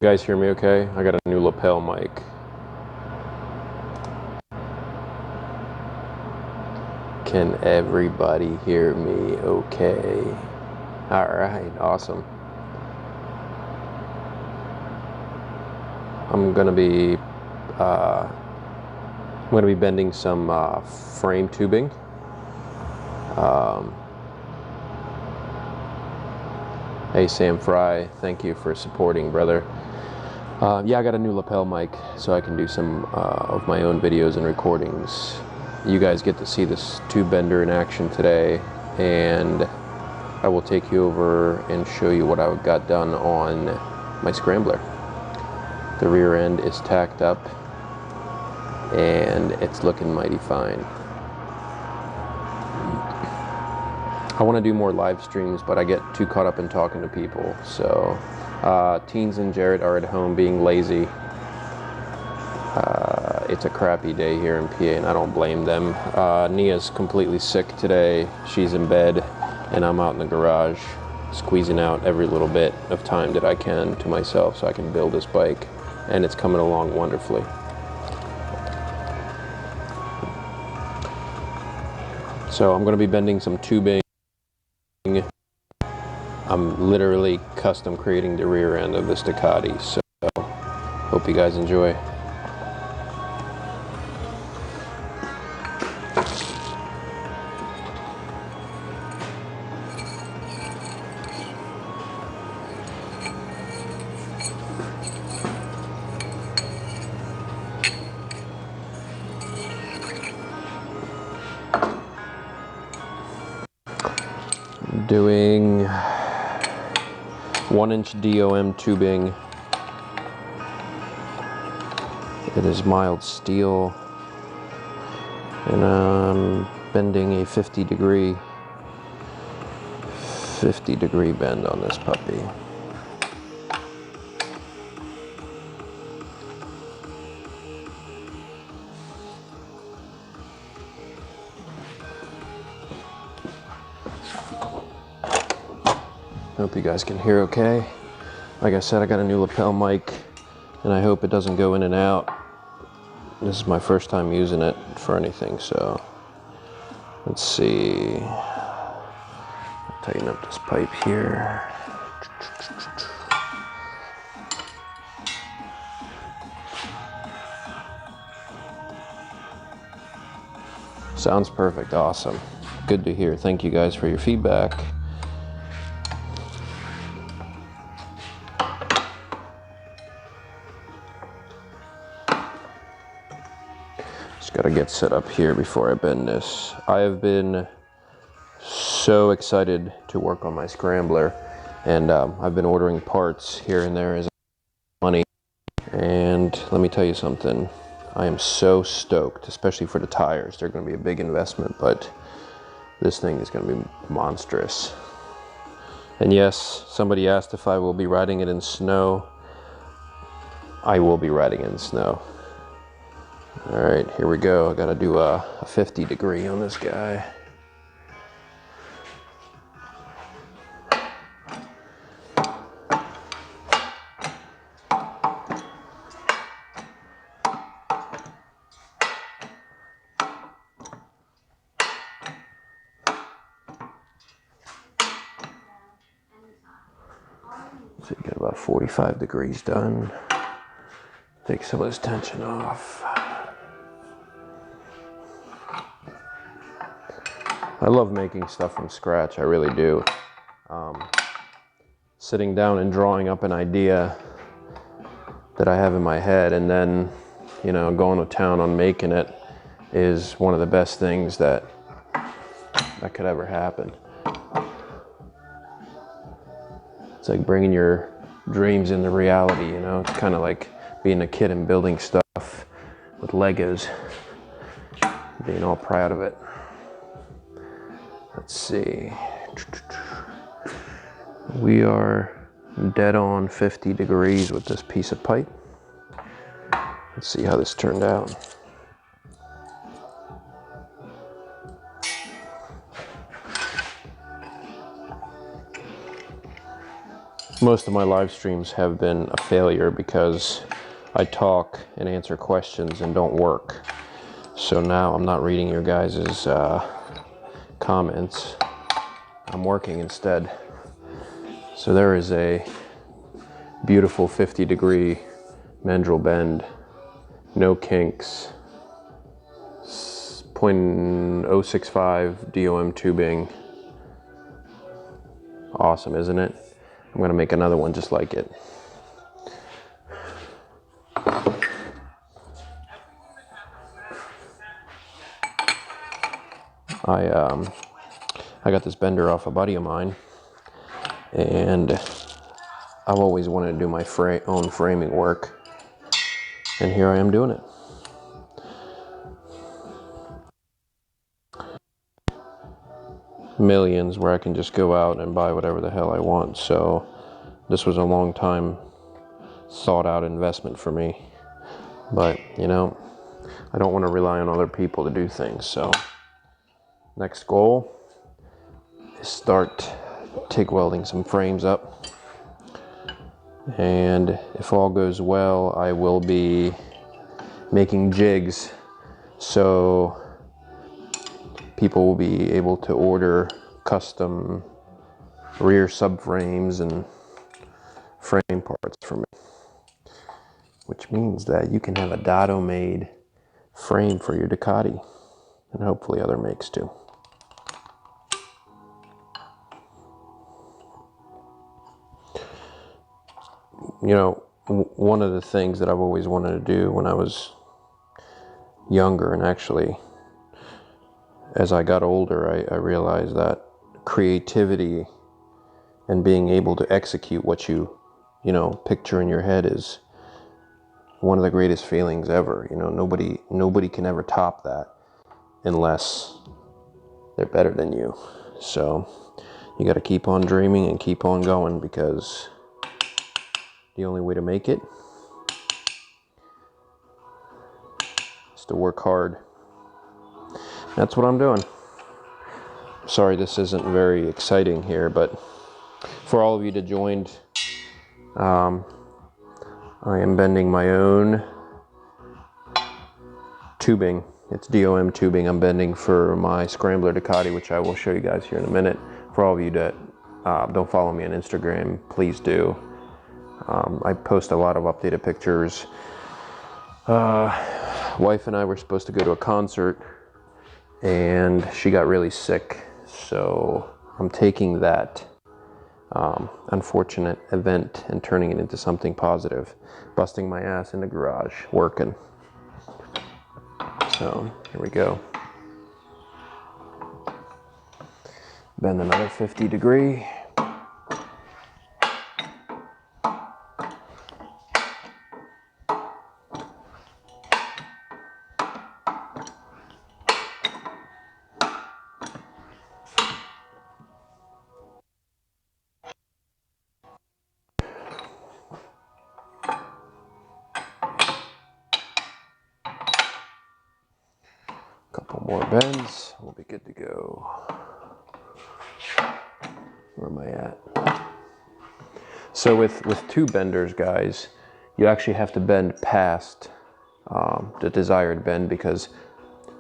You guys hear me okay? I got a new lapel mic. Can everybody hear me okay? All right, awesome. I'm gonna be bending some frame tubing. Hey Sam Fry, thank you for supporting, brother. Yeah, I got a new lapel mic, so I can do some of my own videos and recordings. You guys get to see this tube bender in action today, and I will take you over and show you what I got done on my Scrambler. The rear end is tacked up, and it's looking mighty fine. I want to do more live streams, but I get too caught up in talking to people. So Teens and Jared are at home being lazy. It's a crappy day here in PA, and I don't blame them. Nia's completely sick today. She's in bed, and I'm out in the garage squeezing out every little bit of time that I can to myself so I can build this bike, and it's coming along wonderfully. So I'm going to be bending some tubing. I'm literally custom creating the rear end of this Ducati, so hope you guys enjoy. Doing 1-inch DOM tubing. It is mild steel, and I'm bending a 50 degree bend on this puppy. Hope you guys can hear okay. Like I said, I got a new lapel mic, and I hope it doesn't go in and out. This is my first time using it for anything, so let's see. Tighten up this pipe here. Sounds perfect, awesome. Good to hear. Thank you guys for your feedback. Gotta get set up here before I bend this. I have been so excited to work on my Scrambler, and I've been ordering parts here and there as money. And let me tell you something, I am so stoked, especially for the tires. They're gonna be a big investment, but this thing is gonna be monstrous. And yes, somebody asked if I will be riding it in snow. I will be riding it in snow. All right, here we go. I gotta do a 50 degree on this guy. So you get about 45 degrees done. Take some of this tension off. I love making stuff from scratch, I really do. Sitting down and drawing up an idea that I have in my head, and then, you know, going to town on making it is one of the best things that could ever happen. It's like bringing your dreams into reality, you know? It's kind of like being a kid and building stuff with Legos, being all proud of it. Let's see. We are dead on 50 degrees with this piece of pipe. Let's see how this turned out. Most of my live streams have been a failure because I talk and answer questions and don't work. So now I'm not reading your guys' comments. I'm working instead. So there is a beautiful 50-degree mandrel bend, no kinks, 0.065 DOM tubing. Awesome, isn't it? I'm gonna make another one just like it. I got this bender off a buddy of mine, and I've always wanted to do my own framing work, and here I am doing it. Millions where I can just go out and buy whatever the hell I want. So this was a long time thought out investment for me, but you know, I don't want to rely on other people to do things. So next goal is start TIG welding some frames up, and if all goes well, I will be making jigs so people will be able to order custom rear subframes and frame parts from me, which means that you can have a Dado made frame for your Ducati, and hopefully other makes too. You know, one of the things that I've always wanted to do when I was younger, and actually as I got older, I realized that creativity and being able to execute what you picture in your head is one of the greatest feelings ever. You know, nobody can ever top that unless they're better than you. So you got to keep on dreaming and keep on going, because the only way to make it is to work hard. That's what I'm doing. Sorry this isn't very exciting here, but for all of you that joined, I am bending my own tubing. It's DOM tubing I'm bending for my Scrambler Ducati, which I will show you guys here in a minute. For all of you that don't follow me on Instagram, please do. I post a lot of updated pictures. Wife and I were supposed to go to a concert, and she got really sick. So I'm taking that unfortunate event and turning it into something positive. Busting my ass in the garage, working. So here we go. Bend another 50-degree. Couple more bends, we'll be good to go. Where am I at? So with two benders, guys, you actually have to bend past the desired bend, because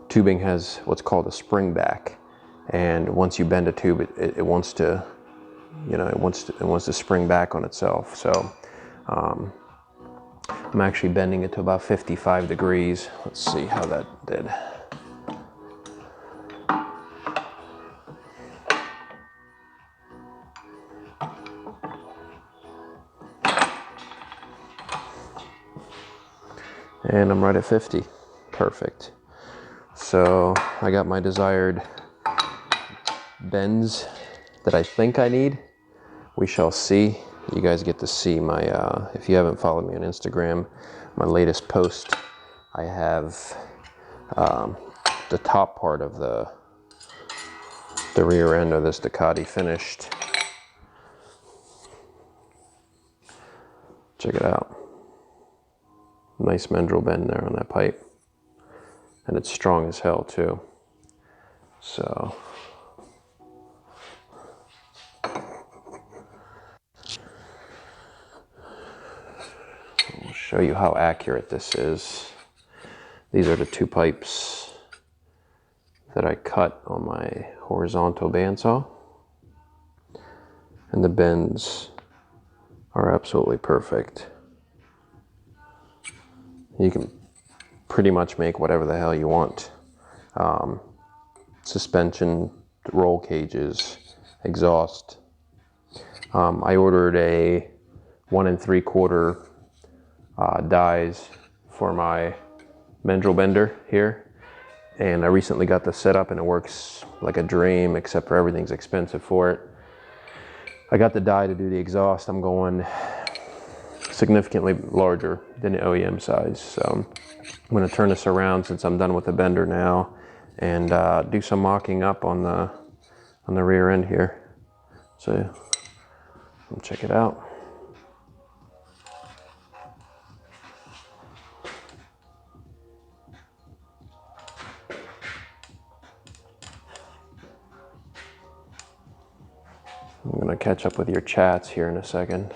tubing has what's called a spring back, and once you bend a tube, it wants to, it wants to spring back on itself. So I'm actually bending it to about 55 degrees. Let's see how that did. And I'm right at 50. Perfect. So I got my desired bends that I think I need. We shall see. You guys get to see my, if you haven't followed me on Instagram, my latest post. I have the top part of the rear end of this Ducati finished. Check it out. Nice mandrel bend there on that pipe, and it's strong as hell too. So show you how accurate this is. These are the two pipes that I cut on my horizontal bandsaw. And the bends are absolutely perfect. You can pretty much make whatever the hell you want. Suspension, roll cages, exhaust. I ordered a 1 3/4 dies for my mandrel bender here, and I recently got this set up and it works like a dream, except for everything's expensive for it. I got the die to do the exhaust. I'm going significantly larger than the OEM size, so I'm going to turn this around since I'm done with the bender now, and do some mocking up on the rear end here. So check it out. I'm going to catch up with your chats here in a second.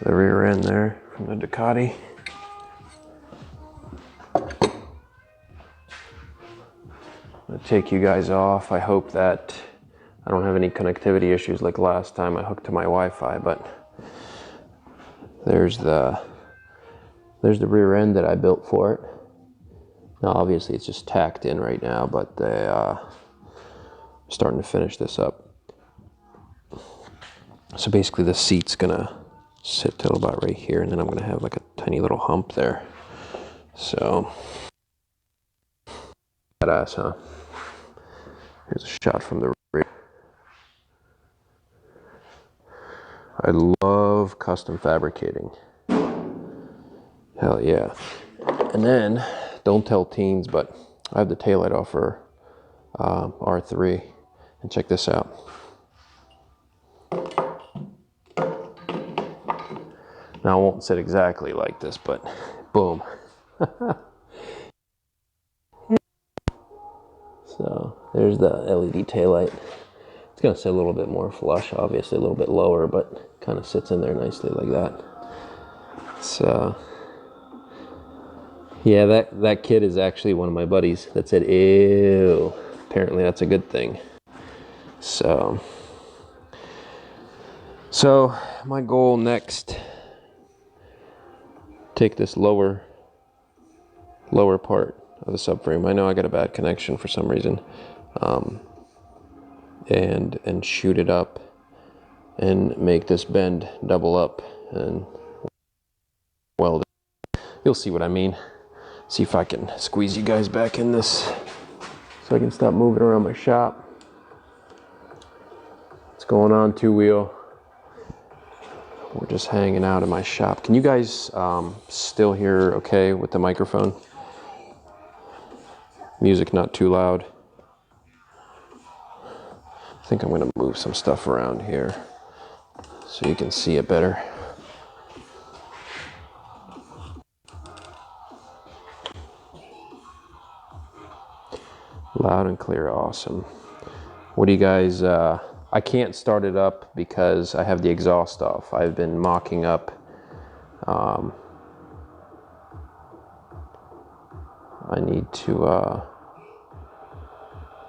The rear end there from the Ducati. I'm going to take you guys off. I hope that I don't have any connectivity issues like last time I hooked to my Wi-Fi, but there's the rear end that I built for it. Now obviously it's just tacked in right now, but they starting to finish this up. So basically the seat's gonna sit till about right here, and then I'm gonna have like a tiny little hump there. So badass, huh? Here's a shot from the rear. I love custom fabricating. Hell yeah. And then, don't tell teens, but I have the taillight off for R3, and check this out. Now I won't sit exactly like this, but boom. So there's the LED taillight. It's gonna sit a little bit more flush, obviously a little bit lower, but kind of sits in there nicely like that. So yeah, that kid is actually one of my buddies that said, ew. Apparently that's a good thing. So my goal next, take this lower part of the subframe. I know I got a bad connection for some reason. And shoot it up and make this bend double up and weld it. You'll see what I mean. See if I can squeeze you guys back in this so I can stop moving around my shop. What's going on, two wheel? We're just hanging out in my shop. Can you guys still hear okay with the microphone? Music not too loud. I think I'm gonna move some stuff around here so you can see it better. Loud and clear, awesome. What do you guys, I can't start it up because I have the exhaust off. I've been mocking up,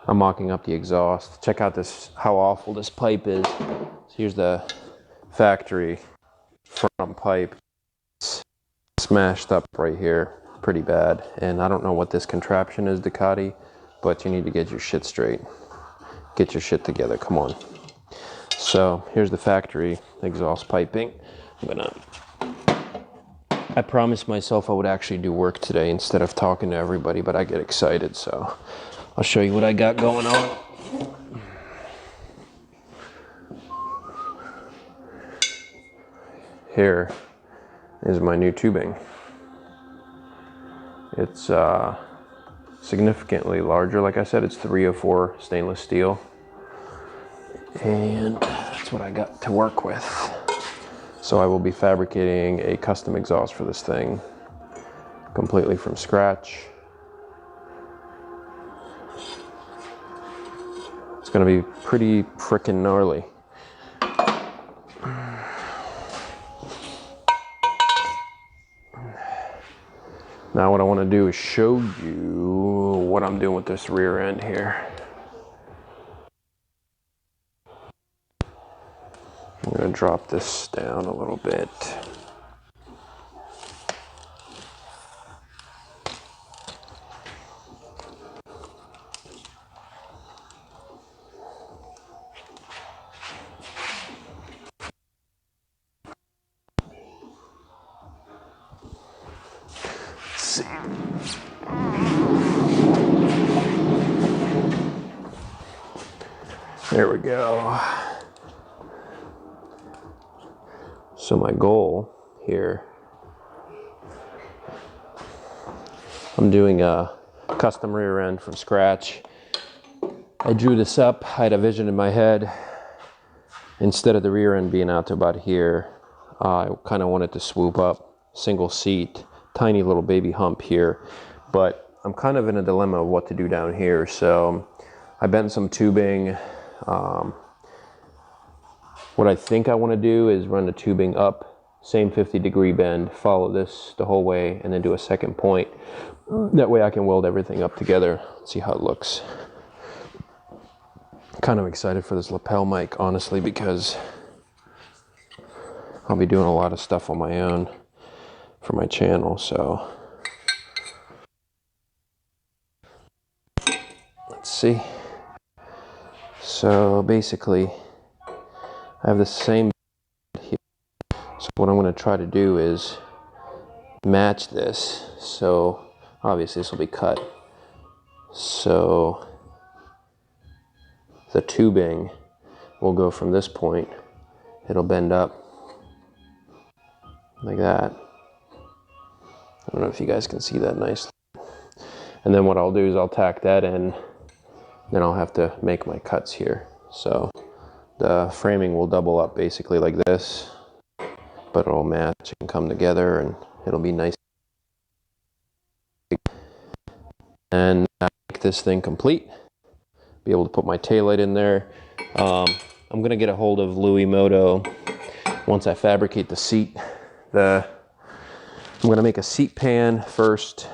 I'm mocking up the exhaust. Check out this, how awful this pipe is. So here's the factory front pipe. It's smashed up right here, pretty bad. And I don't know what this contraption is, Ducati, but you need to get your shit straight. Get your shit together, come on. So here's the factory exhaust piping. I promised myself I would actually do work today instead of talking to everybody, but I get excited, so I'll show you what I got going on. Here is my new tubing. It's significantly larger. Like I said, it's 304 stainless steel. And that's what I got to work with. So I will be fabricating a custom exhaust for this thing completely from scratch. It's gonna be pretty frickin' gnarly. Now what I want to do is show you what I'm doing with this rear end here. I'm going to drop this down a little bit. Let's see. There we go. So my goal here, I'm doing a custom rear end from scratch. I drew this up, I had a vision in my head. Instead of the rear end being out to about here, I kind of wanted to swoop up, single seat, tiny little baby hump here. But I'm kind of in a dilemma of what to do down here. So I bent some tubing. What I think I want to do is run the tubing up, same 50-degree bend, follow this the whole way, and then do a second point. That way I can weld everything up together, see how it looks. Kind of excited for this lapel mic, honestly, because I'll be doing a lot of stuff on my own for my channel. So let's see. So basically I have the same here. So what I'm going to try to do is match this. So obviously this will be cut. So the tubing will go from this point. It'll bend up like that. I don't know if you guys can see that nicely. And then what I'll do is I'll tack that in. Then I'll have to make my cuts here. So the framing will double up basically like this, but it'll match and come together and it'll be nice. And make this thing complete. Be able to put my taillight in there. I'm gonna get a hold of Louis Moto once I fabricate the seat. I'm gonna make a seat pan first.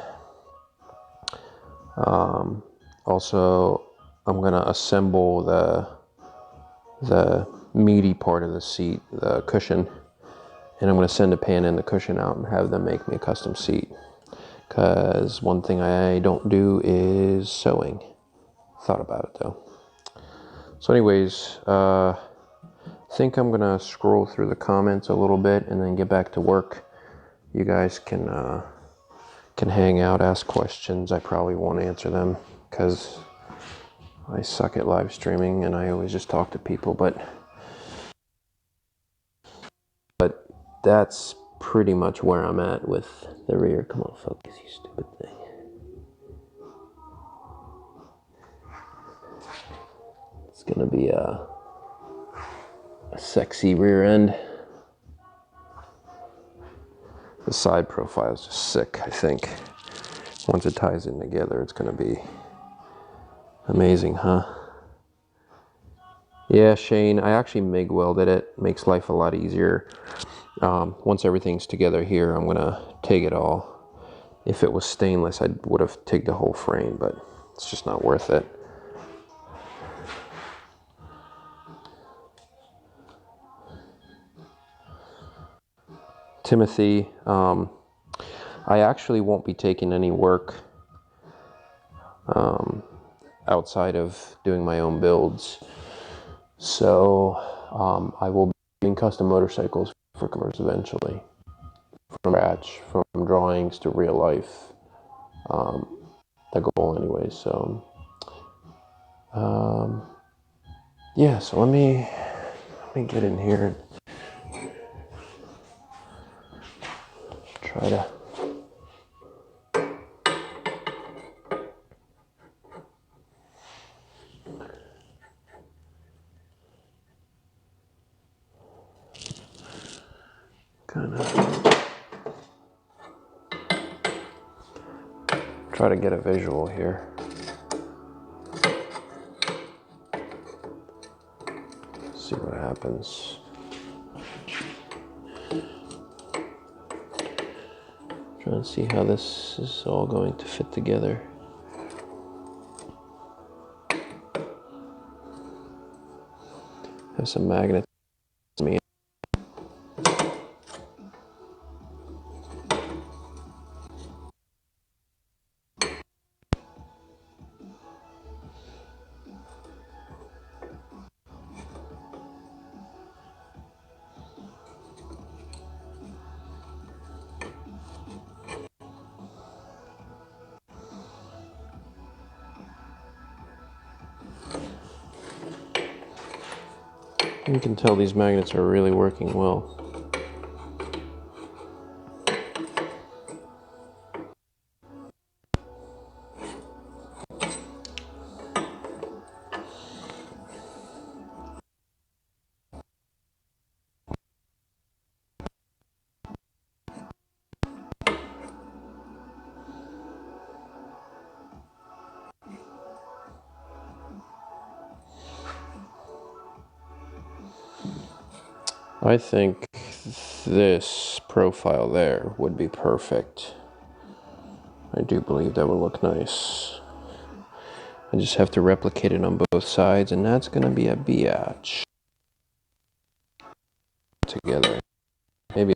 Also, I'm gonna assemble the meaty part of the seat, the cushion, and I'm gonna send a pan and the cushion out and have them make me a custom seat. Because one thing I don't do is sewing. Thought about it though. So anyways, I think I'm gonna scroll through the comments a little bit and then get back to work. You guys can hang out, ask questions. I probably won't answer them because I suck at live streaming and I always just talk to people, but that's pretty much where I'm at with the rear. Come on, focus, you stupid thing. It's gonna be a sexy rear end. The side profile is just sick, I think. Once it ties in together, it's gonna be amazing, huh? Yeah, Shane, I actually MIG welded it. Makes life a lot easier. Once everything's together here, I'm gonna TIG it all. If it was stainless, I would have TIGged the whole frame, but it's just not worth it. Timothy, I actually won't be taking any work outside of doing my own builds. So I will be doing custom motorcycles for customers eventually, from scratch, from drawings to real life. The goal anyway. So yeah, so let me get in here and try to kind of try to get a visual here. See what happens. Trying to see how this is all going to fit together. Have some magnets. You can tell these magnets are really working well. I think this profile there would be perfect. I do believe that would look nice. I just have to replicate it on both sides, and that's gonna be a biatch. Together. Maybe.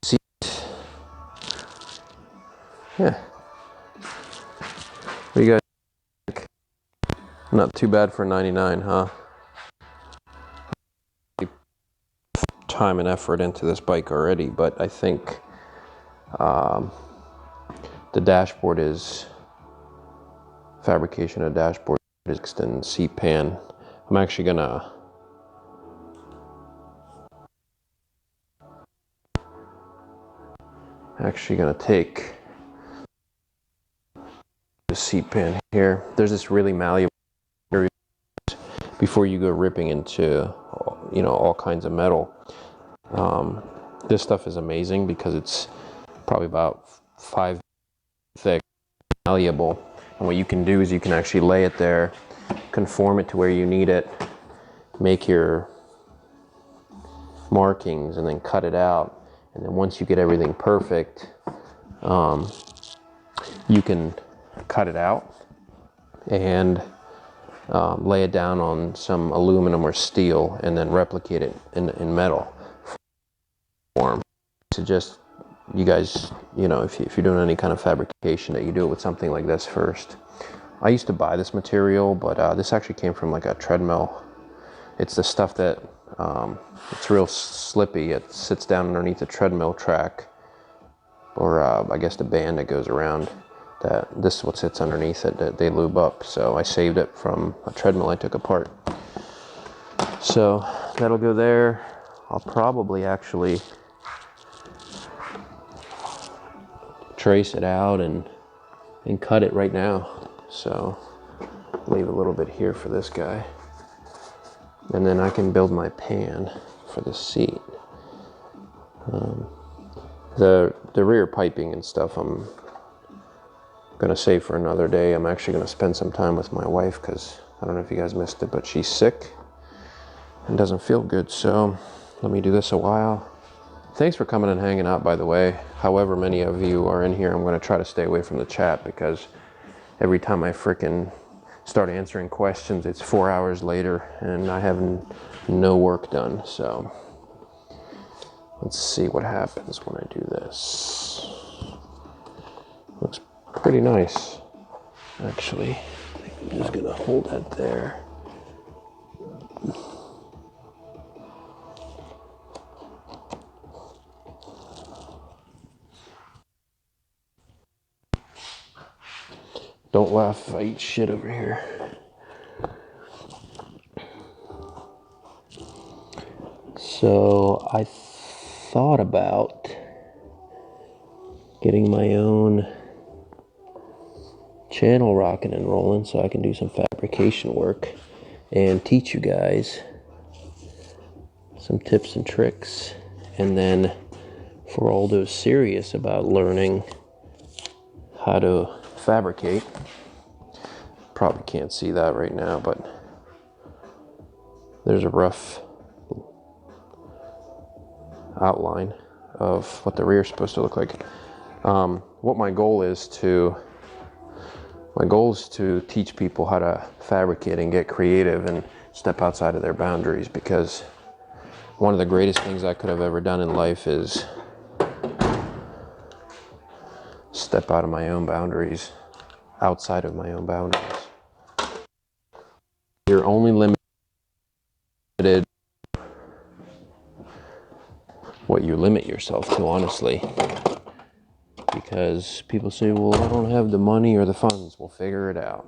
Seat. Yeah. What do you guys think? Not too bad for 99, huh? Time and effort into this bike already, but I think the dashboard is fabrication of dashboard is extend seat pan. I'm actually gonna take the seat pan here. There's this really malleable before you go ripping into, you know, all kinds of metal. This stuff is amazing because it's probably about 5 thick, malleable, and what you can do is you can actually lay it there, conform it to where you need it, make your markings, and then cut it out. And then once you get everything perfect, you can cut it out and lay it down on some aluminum or steel and then replicate it in metal form. So just, you guys, you know, if you're doing any kind of fabrication, that you do it with something like this first. I used to buy this material, but this actually came from like a treadmill. It's the stuff that it's real slippy. It sits down underneath the treadmill track, or I guess the band that goes around. This is what sits underneath it that they lube up. So I saved it from a treadmill I took apart. So that'll go there. I'll probably actually trace it out and cut it right now. So leave a little bit here for this guy, and then I can build my pan for the seat. The rear piping and stuff I'm gonna save for another day. I'm actually gonna spend some time with my wife because I don't know if you guys missed it, but she's sick and doesn't feel good. So let me do this a while. Thanks for coming and hanging out, by the way. However many of you are in here, I'm going to try to stay away from the chat because every time I frickin' start answering questions, it's 4 hours later and I have no work done. So let's see what happens when I do this. Looks pretty nice, actually. I think I'm just going to hold that there. Don't laugh if I eat shit over here. So I thought about getting my own channel rocking and rolling so I can do some fabrication work and teach you guys some tips and tricks. And then for all those serious about learning how to fabricate, probably can't see that right now, but there's a rough outline of what the rear is supposed to look like. What my goal is to teach people how to fabricate and get creative and step outside of their boundaries, because one of the greatest things I could have ever done in life is step out of my own boundaries, outside of my own boundaries. You're only limited what you limit yourself to, honestly. Because people say, well, I don't have the money or the funds. We'll figure it out,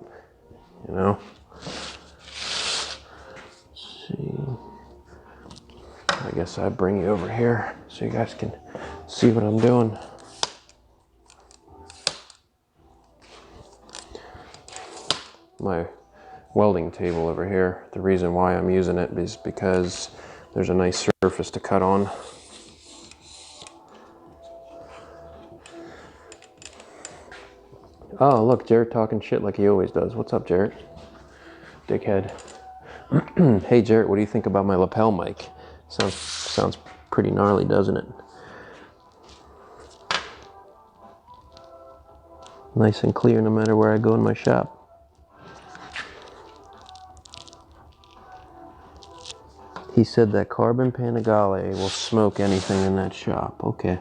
you know? Let's see. I guess I bring you over here so you guys can see what I'm doing. My welding table over here, the reason why I'm using it is because there's a nice surface to cut on. Oh, look, Jarrett talking shit like he always does. What's up, Jarrett? Dickhead. Hey, Jarrett, what do you think about my lapel mic? Sounds pretty gnarly, doesn't it? Nice and clear no matter where I go in my shop. He said that carbon Panigale will smoke anything in that shop. Okay.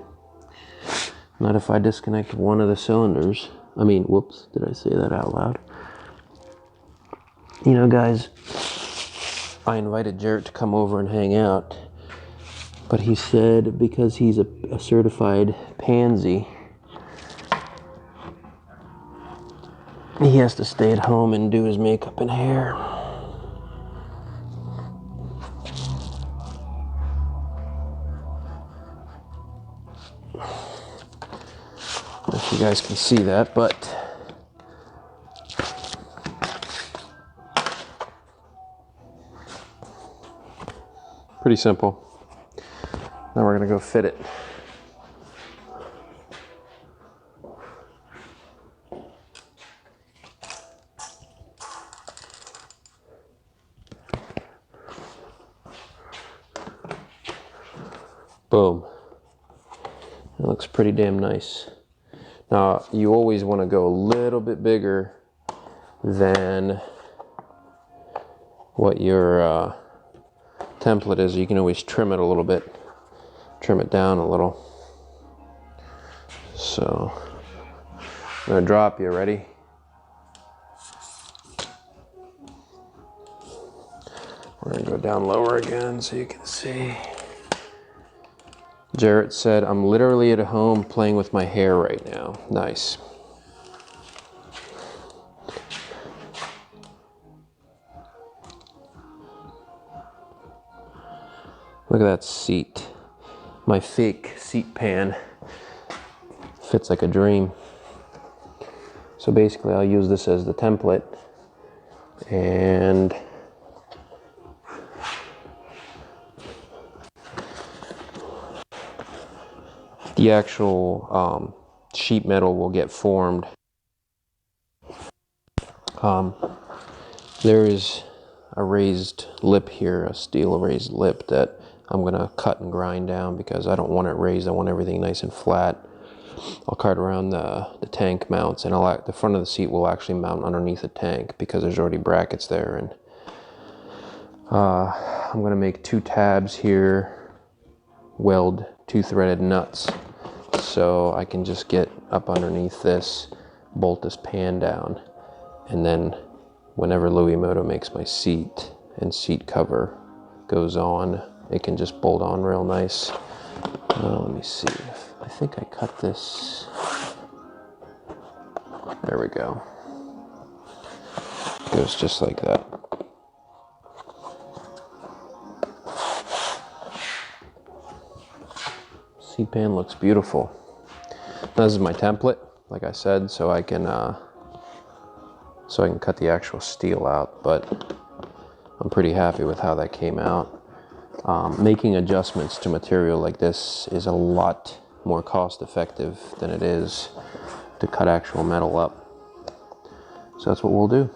Not if I disconnect one of the cylinders. I mean, whoops, did I say that out loud? You know, guys, I invited Jarrett to come over and hang out, but he said because he's a certified pansy, he has to stay at home and do his makeup and hair. If you guys can see that, but pretty simple. Now we're gonna go fit it. Boom. It looks pretty damn nice. Now, you always want to go a little bit bigger than what your template is. You can always trim it a little bit, trim it down a little. So, I'm going to drop you. Ready? We're going to go down lower again so you can see. Jarrett said, I'm literally at home playing with my hair right now. Nice. Look at that seat. My fake seat pan fits like a dream. So basically I'll use this as the template, and the actual sheet metal will get formed. There is a raised lip here, a steel raised lip that I'm going to cut and grind down because I don't want it raised. I want everything nice and flat. I'll cut around the tank mounts, and the front of the seat will actually mount underneath the tank because there's already brackets there. And I'm going to make 2 tabs here, weld 2 threaded nuts, so I can just get up underneath this, bolt this pan down, and then whenever Louis Moto makes my seat and seat cover goes on, it can just bolt on real nice. Let me see. I think I cut this. There we go. It goes just like that. Seat pan looks beautiful. This is my template, like I said, so I can cut the actual steel out, but I'm pretty happy with how that came out. Making adjustments to material like this is a lot more cost effective than it is to cut actual metal up. So that's what we'll do.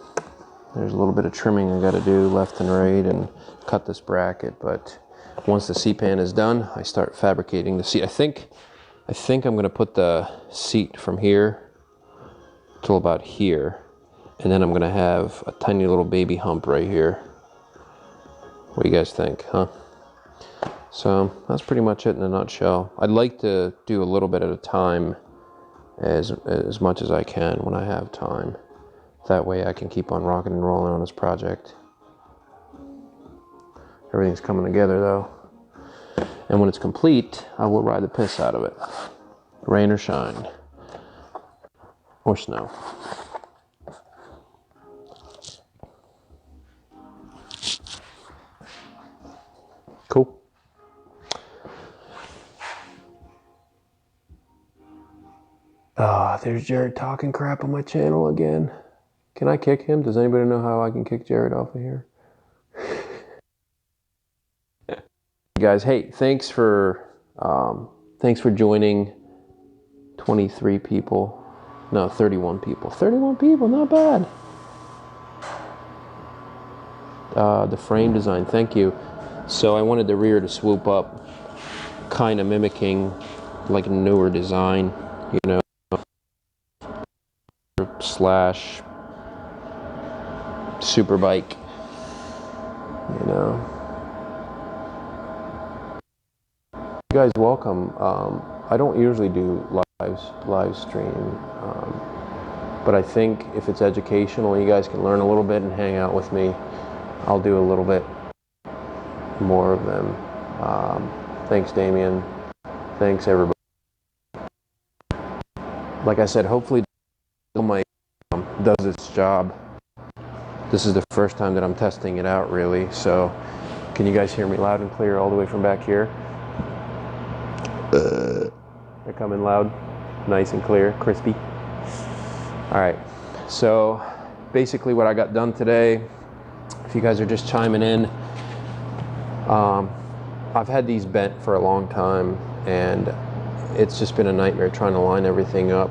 There's a little bit of trimming I got to do left and right, and cut this bracket, but once the seat pan is done, I start fabricating the seat. I think I'm going to put the seat from here till about here, and then I'm going to have a tiny little baby hump right here. What do you guys think, huh? So that's pretty much it in a nutshell. I'd like to do a little bit at a time, as much as I can when I have time. That way I can keep on rocking and rolling on this project. Everything's coming together though. And when it's complete, I will ride the piss out of it. Rain or shine. Or snow. Cool. There's Jared talking crap on my channel again. Can I kick him? Does anybody know how I can kick Jared off of here? Guys, hey, thanks for joining. 23 people. No, 31 people. 31 people, not bad. The frame design, thank you. So I wanted the rear to swoop up, kind of mimicking like a newer design, you know, slash superbike, you know. You guys, welcome. I don't usually do live stream, but I think if it's educational, you guys can learn a little bit and hang out with me. I'll do a little bit more of them. Thanks, Damien. Thanks, everybody. Like I said, hopefully my does its job. This is the first time that I'm testing it out, really. So, can you guys hear me loud and clear all the way from back here? They're coming loud, nice and clear, crispy. All right. So, basically, what I got done today. If you guys are just chiming in, I've had these bent for a long time, and it's just been a nightmare trying to line everything up.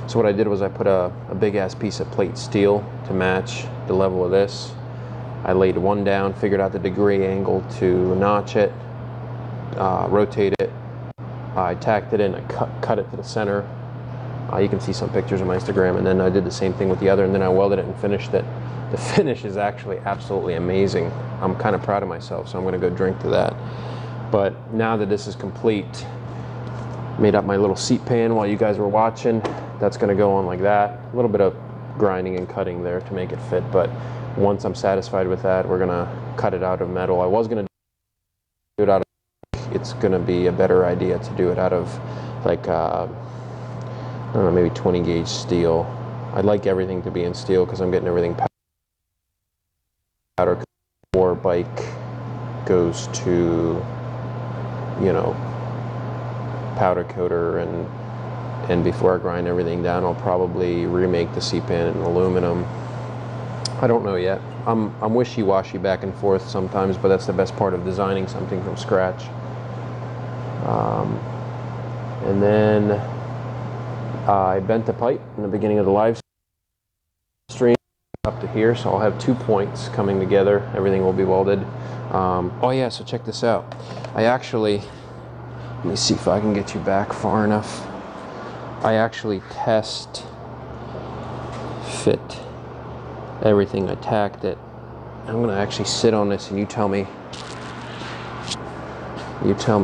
So what I did was I put a big ass piece of plate steel to match the level of this. I laid one down, figured out the degree angle to notch it, rotate it. I tacked it in, I cut it to the center. You can see some pictures on my Instagram, and then I did the same thing with the other, and then I welded it and finished it. The finish is actually absolutely amazing. I'm kind of proud of myself, so I'm gonna go drink to that. But now that this is complete, made up my little seat pan while you guys were watching. That's gonna go on like that. A little bit of grinding and cutting there to make it fit, but once I'm satisfied with that, we're gonna cut it out of metal. I was gonna do it out of, it's gonna be a better idea to do it out of like, I don't know, maybe 20 gauge steel. I'd like everything to be in steel because I'm getting everything powder before bike goes to, you know, powder coater, and before I grind everything down, I'll probably remake the seat pan in aluminum. I don't know yet. I'm wishy-washy back and forth sometimes, but that's the best part of designing something from scratch. And then I bent the pipe in the beginning of the live stream up to here, so I'll have 2 points coming together. Everything will be welded. Oh yeah, so check this out. I actually, let me see if I can get you back far enough. I actually test fit everything. I tacked it. I'm gonna actually sit on this, and you tell me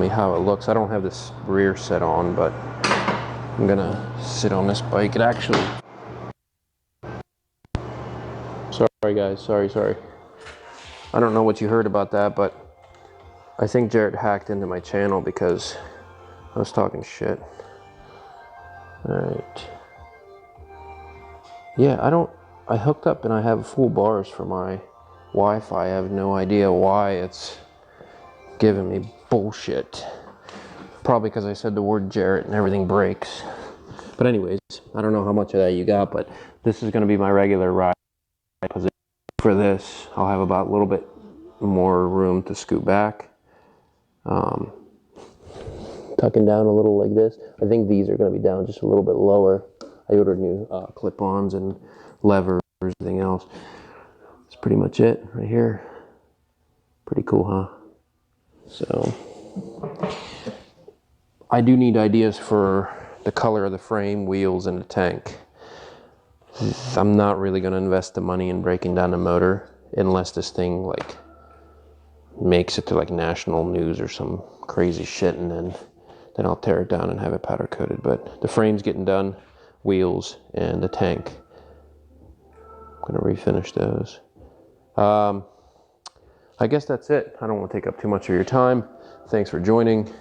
how it looks. I don't have this rear set on, but I'm gonna sit on this bike. It actually, sorry guys, sorry. I don't know what you heard about that, but I think Jared hacked into my channel because I was talking shit. Alright. Yeah, I hooked up and I have full bars for my Wi-Fi. I have no idea why it's giving me bullshit. Probably because I said the word Jared and everything breaks. But anyways, I don't know how much of that you got, but this is going to be my regular ride position. For this, I'll have about a little bit more room to scoot back. Tucking down a little like this. I think these are going to be down just a little bit lower. I ordered new clip-ons and levers, everything else. That's pretty much it right here. Pretty cool, huh? So I do need ideas for the color of the frame, wheels, and the tank. I'm not really going to invest the money in breaking down the motor unless this thing like makes it to like national news or some crazy shit, and then I'll tear it down and have it powder coated. But the frame's getting done, wheels, and the tank. I'm going to refinish those. I guess that's it. I don't want to take up too much of your time. Thanks for joining.